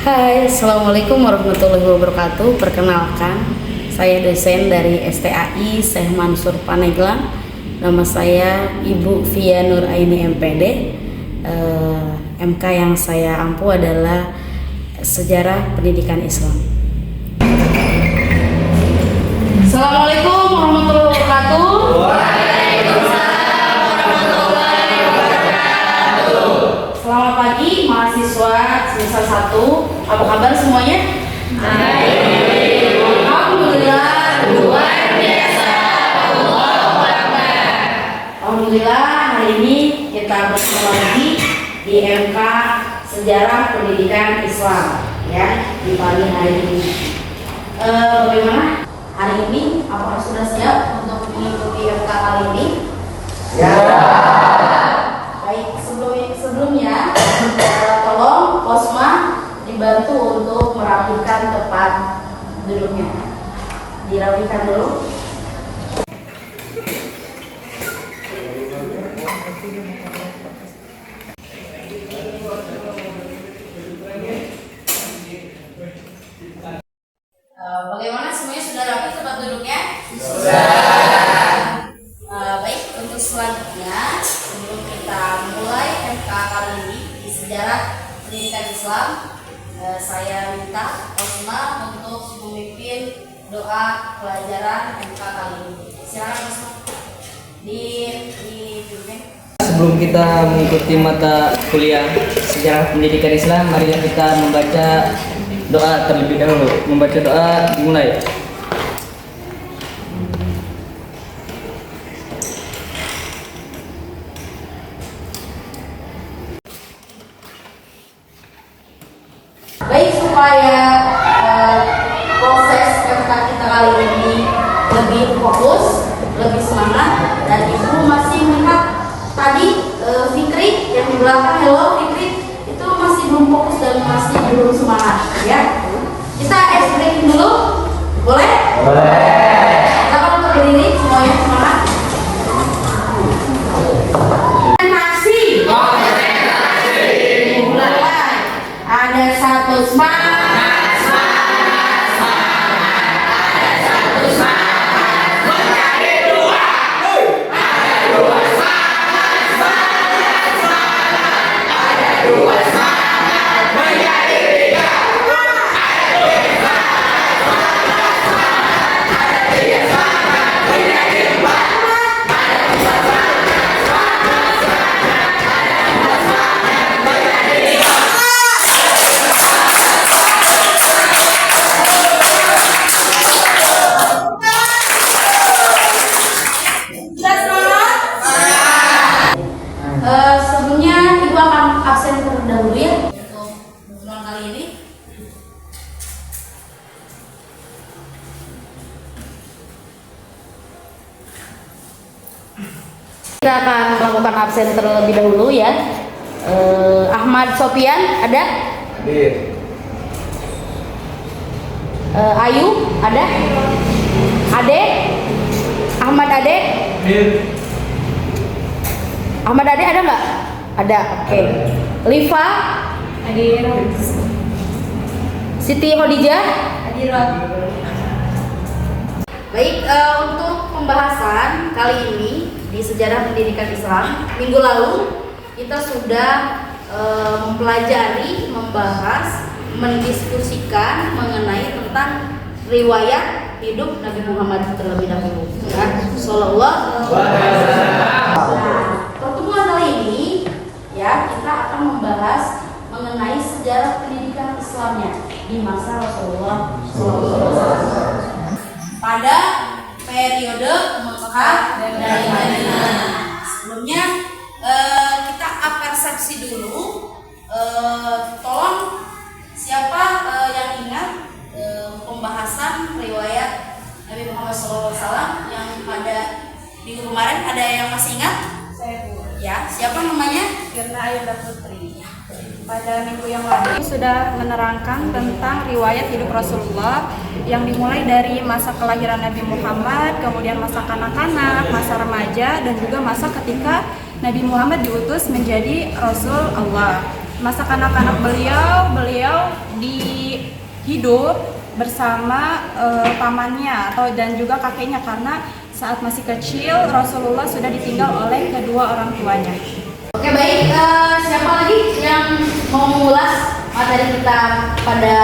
Hai, Assalamualaikum warahmatullahi wabarakatuh. Perkenalkan, saya dosen dari STAI Syekh Mansur Pandeglang. Nama saya Ibu Via Nur Aini MPD. MK yang saya ampu adalah Sejarah Pendidikan Islam. Assalamualaikum warahmatullahi wabarakatuh. Selamat pagi mahasiswa semester 1. Apa kabar semuanya? Baik. Alhamdulillah luar biasa. Alhamdulillah hari ini kita bertemu lagi di MK Sejarah Pendidikan Islam ya di pagi hari ini. Bagaimana hari ini? Apakah sudah siap untuk mengikuti MK kali ini? Ya. Baik, sebelumnya tolong Posma dibantu untuk merapikan tempat duduknya. Dirapikan dulu. Bagaimana semuanya sudah rapi tempat duduknya? Sudah. Baik, untuk selanjutnya sebelum kita mulai MK kali ini di Sejarah Pendidikan Islam, saya minta Osma untuk memimpin doa pelajaran MK kali ini. Silakan Osma. Dipimpin. Sebelum kita mengikuti mata kuliah Sejarah Pendidikan Islam, marilah kita membaca doa terlebih dahulu. Membaca doa dimulai. Baik, supaya proses MK kita kali ini lebih fokus, lebih semangat, dan ibu masih melihat tadi Fikri yang di belakang, hello Fikri, itu masih belum fokus dan masih belum semangat ya. Kita ice breaking dulu, boleh? Boleh. Kita akan berdiri semuanya semangat. Ada satu semangat, ada satu semangat, menjadi dua, ada dua semangat, ada dua semangat, menjadi tiga, ada tiga semangat, menjadi empat, ada empat semangat, menjadi lima. Sebelumnya ibu akan absen terlebih dahulu ya untuk pertemuan kali ini. Kita akan melakukan absen terlebih dahulu ya. Ahmad Sofian ada? Hadir. Ayu ada? Ade? Ahmad Ade? Hadir. Ahmad Ade ada nggak? Ada, oke. Liva? Hadir. Siti Hodijah? Hadir. Baik, untuk pembahasan kali ini di Sejarah Pendidikan Islam, minggu lalu kita sudah mempelajari, membahas, mendiskusikan mengenai tentang riwayat hidup Nabi Muhammad terlebih dahulu. Sallallahu alaihi wasallam. Pertemuan kali ini ya kita akan membahas mengenai sejarah pendidikan Islamnya di masa Rasulullah SAW pada periode Mekah dan Madinah. Sebelumnya kita apersepsi dulu. Tolong siapa yang ingat pembahasan riwayat Nabi Muhammad SAW yang pada minggu kemarin, ada yang masih ingat? Saya Bu. Ya, siapa namanya? Firna Ayunda Putri. Pada minggu yang lalu sudah menerangkan tentang riwayat hidup Rasulullah yang dimulai dari masa kelahiran Nabi Muhammad, kemudian masa kanak-kanak, masa remaja, dan juga masa ketika Nabi Muhammad diutus menjadi Rasul Allah. masa kanak-kanak beliau hidup bersama pamannya dan juga kakeknya, karena saat masih kecil Rasulullah sudah ditinggal oleh kedua orang tuanya. Oke, baik, siapa lagi yang mau mengulas materi kita pada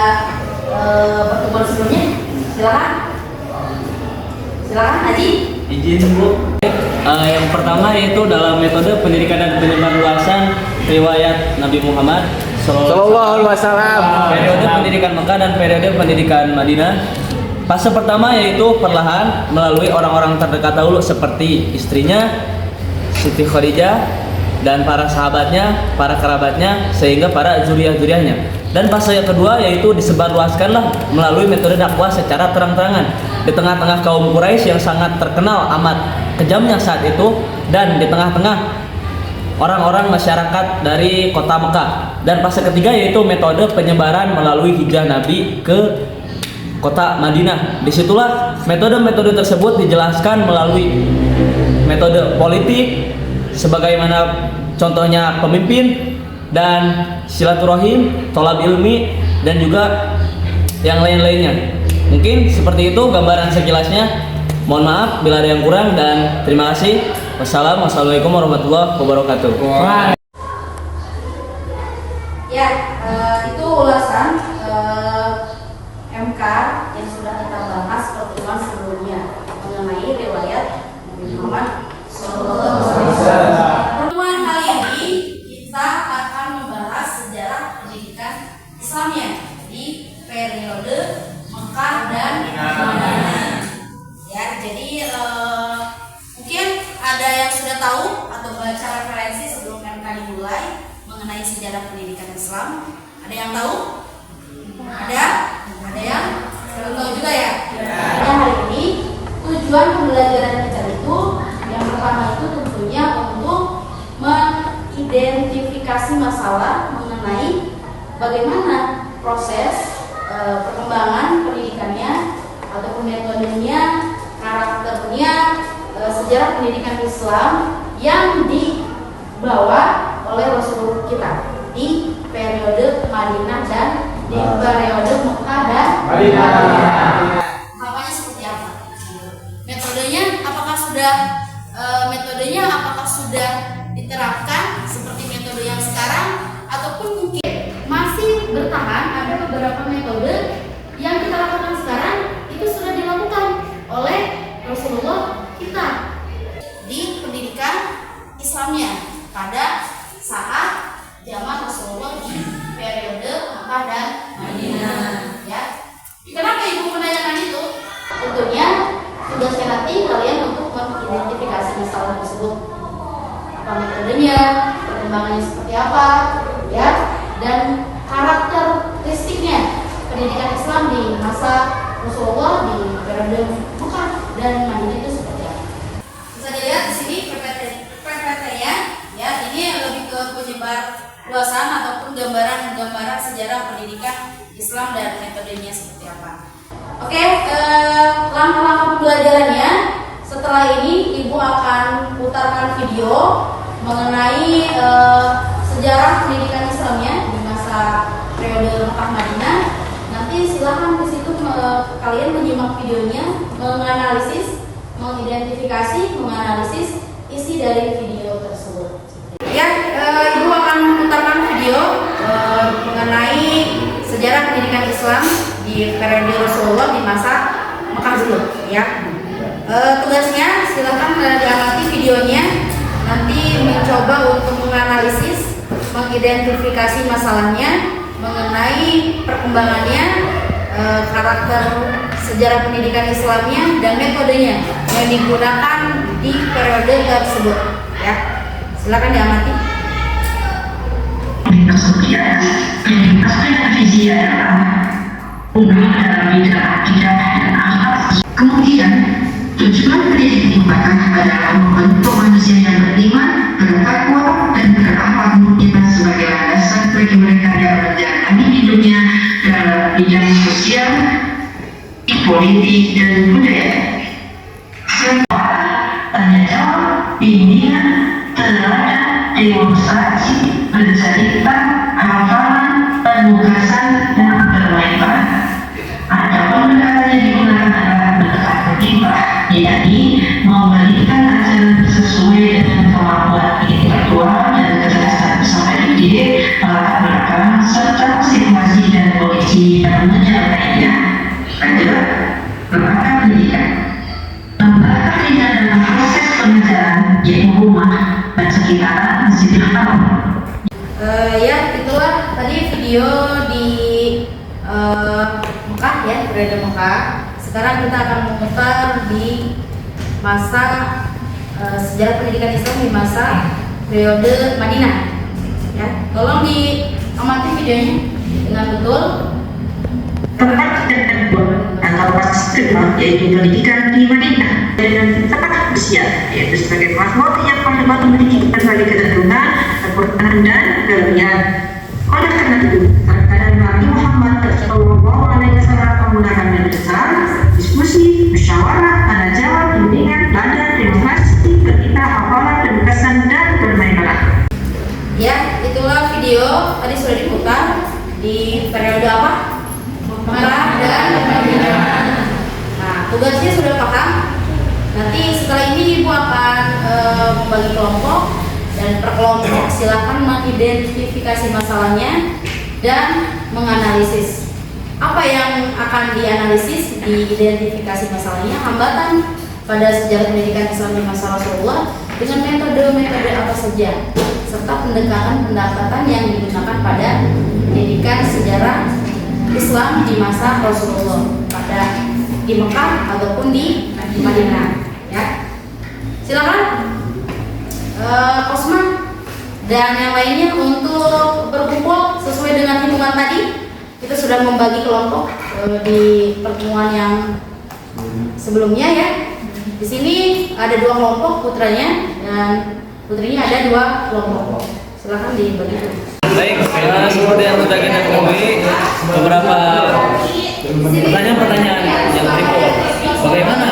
pertemuan sebelumnya? Silakan Haji. Izin Bu. Yang pertama yaitu dalam metode pendidikan dan penyebarluasan riwayat Nabi Muhammad Sallallahu Alaihi Wasallam. Periode pendidikan Mekah dan periode pendidikan Madinah. Fase pertama yaitu perlahan melalui orang-orang terdekat dahulu seperti istrinya Siti Khadijah dan para sahabatnya, para kerabatnya, sehingga para zuriat-zuriatnya. Dan fase yang kedua yaitu disebarluaskanlah melalui metode dakwah secara terang-terangan di tengah-tengah kaum Quraisy yang sangat terkenal amat kejamnya saat itu, dan di tengah-tengah orang-orang masyarakat dari kota Mekah. Dan fase ketiga yaitu metode penyebaran melalui hijrah Nabi ke kota Madinah. Disitulah metode-metode tersebut dijelaskan melalui metode politik, sebagaimana contohnya pemimpin dan silaturahim, tolab ilmi, dan juga yang lain-lainnya. Mungkin seperti itu gambaran sekilasnya. Mohon maaf bila ada yang kurang, dan terima kasih. Wassalamualaikum warahmatullahi wabarakatuh. Ya, itu ulasan MK yang sudah kita bahas pertemuan sebelumnya mengenai riwayat Nabi Muhammad SAW. Pertemuan kali ini kita akan membahas sejarah pendidikan Islamnya di periode Mekah dan Madinah. Ya, jadi mungkin ada yang sudah tahu atau baca referensi sebelum MK dimulai mengenai sejarah pendidikan Islam. Ada yang tahu? Ada yang belum tahu juga ya? Nah, hari ini tujuan pembelajaran kita itu yang pertama itu tentunya untuk mengidentifikasi masalah mengenai bagaimana proses perkembangan pendidikannya ataupun metodenya, karakternya, sejarah pendidikan Islam yang dibawa oleh Rasulullah kita di periode Madinah dan di periode Mekah dan Madinah. Tahapannya seperti apa? Metodenya apakah sudah diterapkan seperti metode yang sekarang, ataupun mungkin masih bertahan ada beberapa metode yang kita lakukan sekarang itu sudah dilakukan oleh Rasulullah kita di pendidikan Islamnya pada saat zaman Rasulullah di periode Mekah dan Madinah. Ya, kenapa ibu menanyakan itu? Tentunya sudah saya latih kalian untuk mengidentifikasi masalah tersebut, apa metodenya, perkembangannya seperti apa, ya, dan karakteristiknya pendidikan Islam di masa Rasulullah di periode Mekah dan Madinah itu seperti apa. Bisa dilihat di sini PPT-nya, ya, ini lebih ke penyebar luasan ataupun gambaran sejarah pendidikan Islam dan metodenya seperti apa. Oke, langkah-langkah pembelajarannya. Setelah ini ibu akan putarkan video mengenai sejarah pendidikan Islamnya di masa periode Mekah Madinah. Nanti silakan di situ kalian menyimak videonya, menganalisis, mengidentifikasi, menganalisis isi dari video tersebut. Ya, ibu akan memutarkan video mengenai sejarah pendidikan Islam di periode Rasulullah di masa Mekah dulu, ya. Tugasnya silakan diamati videonya, nanti mencoba untuk menganalisis, mengidentifikasi masalahnya mengenai perkembangannya, karakter sejarah pendidikan Islamnya dan metodenya yang digunakan di periode tersebut, ya. Silakan diamati. Kemudian tujuan pendidikan adalah membentuk manusia yang beriman, bertakwa, dan berakhlak mulia sebagai landasan bagi mereka dalam menjalani hidupnya dalam bidang sosial, politik, dan budaya. Tanya jawab ini telah demonstrasi menjadikan video di Mekah ya, periode Mekah. Sekarang kita akan memutar di masa sejarah pendidikan Islam di masa periode Madinah. Ya, tolong diamati videonya dengan betul. Tempat dan atau paskah yaitu pendidikan di Madinah dengan tempat usia yaitu sebagai makhluk yang dapat memiliki berbagai ketentuan, kekurangan dan kelebihan. Oleh karena itu, terkadang Nabi Muhammad Shallallahu Alaihi Wasallam menggunakan media besar, diskusi, musyawarah, tanda jawab, bimbingan, belajar, demonstrasi, berita, hafalan, penugasan dan bermain bola. Ya, itulah video tadi sudah diputar di periode apa? Mekah dan Madinah. Nah, tugasnya sudah paham. Nanti setelah ini Ibu akan membagi kelompok dan per kelompok silakan mengidentifikasi masalahnya dan menganalisis. Apa yang akan dianalisis, diidentifikasi masalahnya, hambatan pada sejarah pendidikan Islam di masa Rasulullah dengan metode-metode apa saja, serta pendekatan-pendekatan yang digunakan pada pendidikan sejarah Islam di masa Rasulullah pada di Mekah ataupun di Madinah. Ya, silakan Osman dan yang lainnya untuk berkumpul sesuai dengan hitungan tadi. Kita sudah membagi kelompok di pertemuan yang sebelumnya ya. Di sini ada 2 kelompok putranya dan putrinya ada 2 kelompok. Silakan dibagi dulu. Baik, seperti yang sudah kita ketahui, beberapa pertanyaan-pertanyaan yang berikut. Bagaimana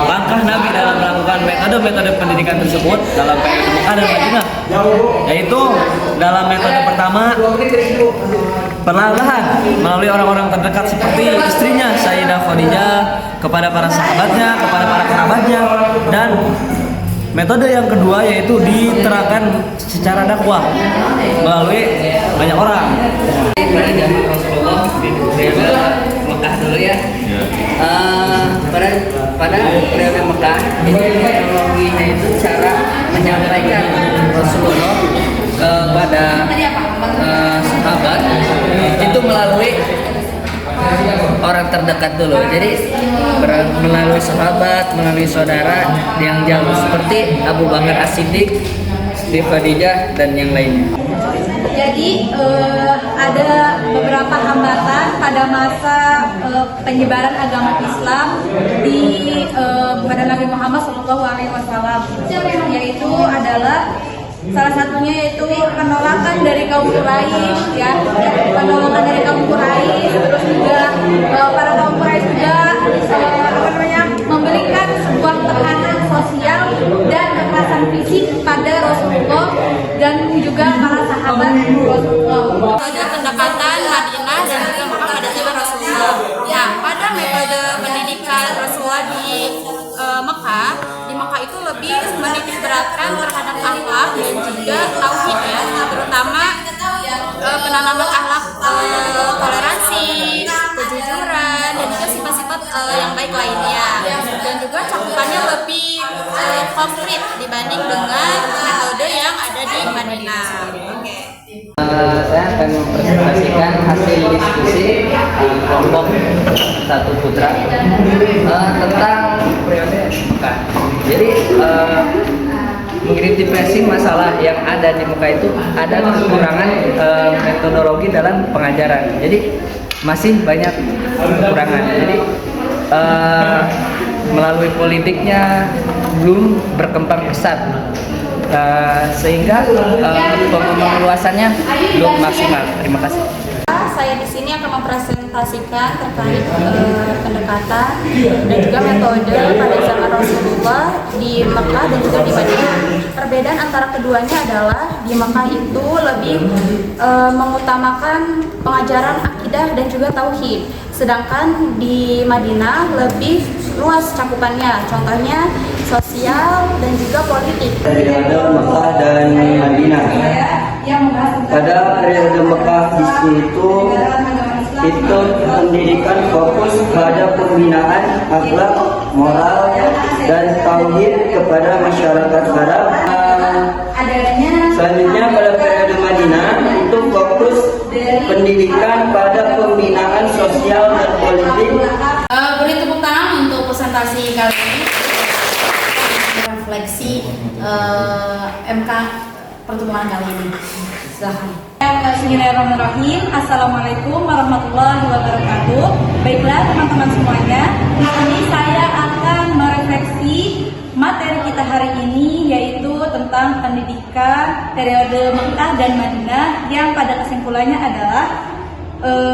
langkah Nabi dalam melakukan metode-metode pendidikan tersebut dalam periode Mekah dan Madinah? Yaitu dalam metode pertama, perlahan melalui orang-orang terdekat seperti istrinya Sayyidah Khadijah, kepada para sahabatnya, kepada para kerabatnya, dan metode yang kedua yaitu diterapkan secara dakwah melalui banyak orang. Pada zaman Rasulullah di periode Mekah dulu ya. Pada periode Mekah ini teknologinya itu cara menyampaikan Rasulullah kepada sahabat itu melalui orang terdekat dulu. Jadi melalui sahabat, melalui saudara yang jauh seperti Abu Bakar As-Siddiq, Siti Khadijah dan yang lainnya. Jadi ada beberapa hambatan pada masa penyebaran agama Islam pada Nabi Muhammad SAW, yaitu adalah salah satunya yaitu penolakan dari kaum Quraisy, ya, penolakan dari kaum Quraisy, terus juga para kaum Quraisy juga memberikan sebuah tekanan sosial dan kekerasan fisik pada Rasulullah dan juga para sahabat Rasulullah. Ada pendekatan Madinah dan juga Mekah pada zaman Rasulullah. Ya, pada metode pendidikan Rasulullah di Mekah itu lebih menitik beratkan terhadap akhlak dan juga tauhid ya, terutama penanaman akhlak toleransi, kejujuran dan juga sifat-sifat yang baik lainnya. Dan juga cakupannya lebih konkret dibanding dengan metode yang ada di Madinah. Saya akan mempresentasikan hasil diskusi di kelompok satu putra tentang periode Mekah. Jadi mengidentifikasi masalah yang ada di Mekah itu ada kekurangan metodologi dalam pengajaran. Jadi masih banyak kekurangan. Jadi melalui politiknya belum berkembang pesat. Sehingga pengeluasannya belum maksimal. Terima kasih. Saya di sini akan mempresentasikan terkait pendekatan dan juga metode pada zaman Rasulullah di Mekah dan juga di Madinah. Perbedaan antara keduanya adalah di Mekah itu lebih mengutamakan pengajaran akidah dan juga tauhid, sedangkan di Madinah lebih luas cakupannya, contohnya sosial dan juga politik. Periode Mekah dan Madinah. Pada periode Mekah itu pendidikan fokus pada pembinaan akhlak, moral, dan tauhid kepada masyarakat Arab. Selanjutnya pada periode Madinah itu fokus kali ini refleksi MK pertemuan kali ini. Silahkan. Bismillahirrahmanirrahim. Assalamualaikum warahmatullahi wabarakatuh. Baiklah teman-teman semuanya, di sini saya akan merefleksi materi kita hari ini, yaitu tentang pendidikan periode Mekah dan Madinah, yang pada kesimpulannya adalah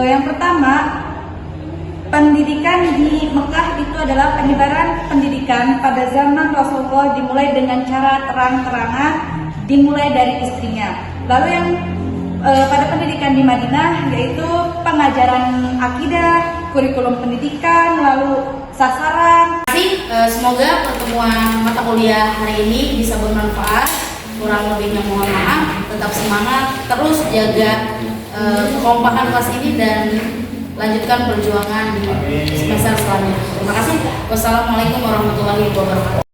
yang pertama, pendidikan di Mekah itu adalah penyebaran pendidikan pada zaman Rasulullah dimulai dengan cara terang-terangan, dimulai dari istrinya. Lalu yang pada pendidikan di Madinah yaitu pengajaran akidah, kurikulum pendidikan, lalu sasaran. Terima kasih. Semoga pertemuan mata kuliah hari ini bisa bermanfaat. Kurang lebihnya mohon maaf. Tetap semangat, terus jaga kekompakan kelas ini dan lanjutkan perjuangan di semester selanjutnya. Terima kasih. Wassalamualaikum warahmatullahi wabarakatuh.